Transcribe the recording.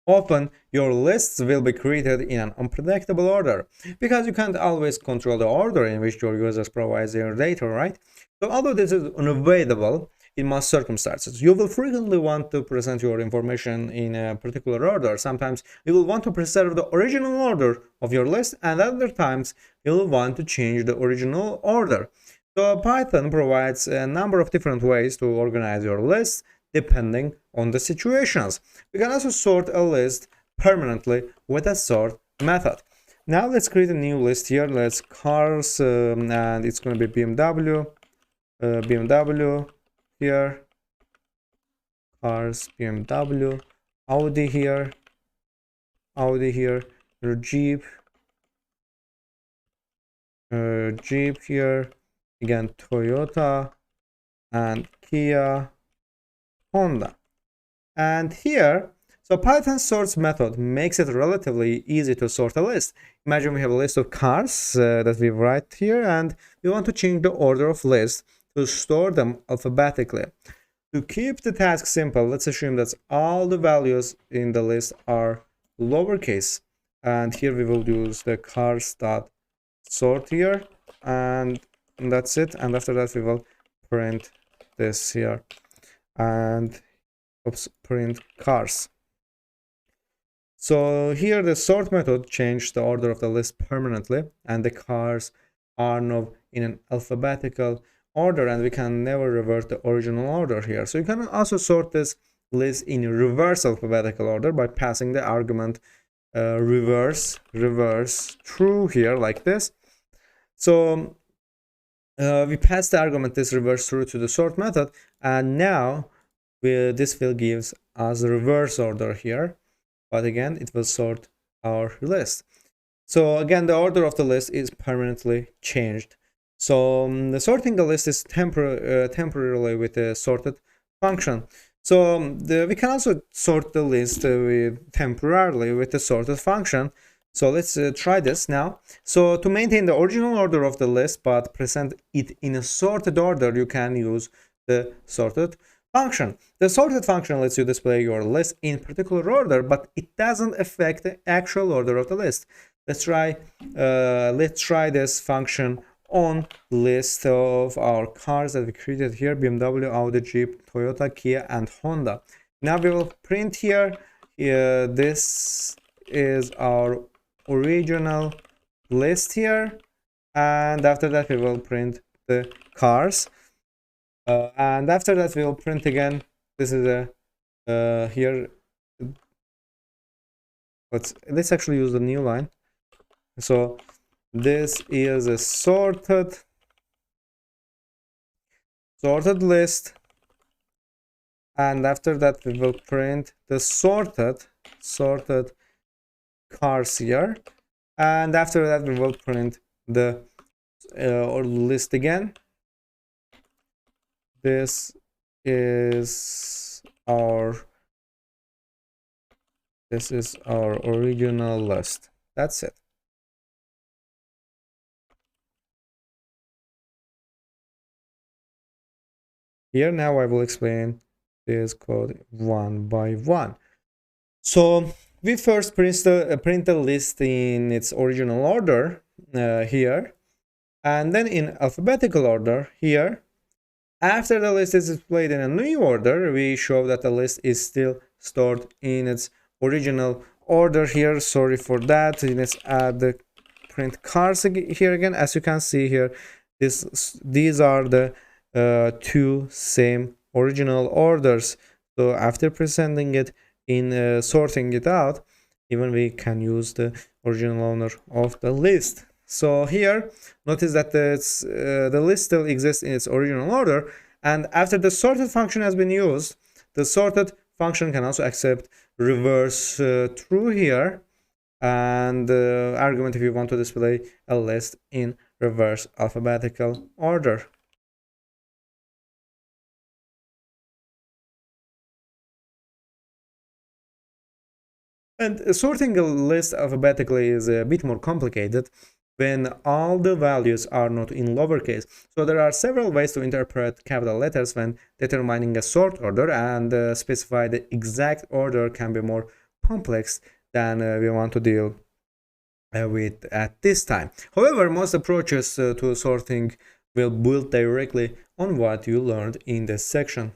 Often, your lists will be created in an unpredictable order, because you can't always control the order in which your users provide their data, right? So although this is unavoidable in most circumstances, you will frequently want to present your information in a particular order. Sometimes you will want to preserve the original order of your list, and other times you will want to change the original order. So Python provides a number of different ways to organize your list depending on the situations. We can also sort a list permanently with a sort method. Now let's create a new list here. Let's cars, and it's going to be BMW, BMW here, cars, BMW, Audi here, Jeep, Jeep here, again Toyota, and Kia, Honda. And here, so Python sorts method makes it relatively easy to sort a list. Imagine we have a list of cars that we write here, and we want to change the order of list to store them alphabetically. To keep the task simple, let's assume that all the values in the list are lowercase, and here we will use the cars.sort here, and that's it. And after that we will print this here, and print cars. So here the sort method changed the order of the list permanently, and the cars are now in an alphabetical order, and we can never revert the original order here. So you can also sort this list in reverse alphabetical order by passing the argument reverse through here like this. So we pass the argument this reverse through to the sort method, and now this will give us a reverse order here, but again it will sort our list. So again, the order of the list is permanently changed. So the sorting the list is temporarily with a sorted function. So we can also sort the list temporarily with the sorted function. So let's try this now. So to maintain the original order of the list but present it in a sorted order, you can use the sorted function. The sorted function lets you display your list in particular order, but it doesn't affect the actual order of the list. Let's try this function on list of our cars that we created here: BMW, Audi, Jeep, Toyota, Kia, and Honda. Now we will print here. This is our original list here, and after that we will print the cars. And after that we will print again. This is a here. Let's actually use the new line. So this is a sorted list, and after that we will print the sorted cars here, and after that we will print the list again. This is our original list. That's it. Here now I will explain this code one by one. So we first print the list in its original order here, and then in alphabetical order here. After the list is displayed in a new order, we show that the list is still stored in its original order here. Sorry for that. Let's add the print cars here again. As you can see here, these are the two same original orders. So after presenting it in sorting it out, even we can use the original owner of the list. So here, notice that the list still exists in its original order, and after the sorted function has been used, the sorted function can also accept reverse through here, and argument if you want to display a list in reverse alphabetical order. And sorting a list alphabetically is a bit more complicated when all the values are not in lowercase. So there are several ways to interpret capital letters when determining a sort order, and specify the exact order can be more complex than we want to deal with at this time. However, most approaches to sorting will build directly on what you learned in this section.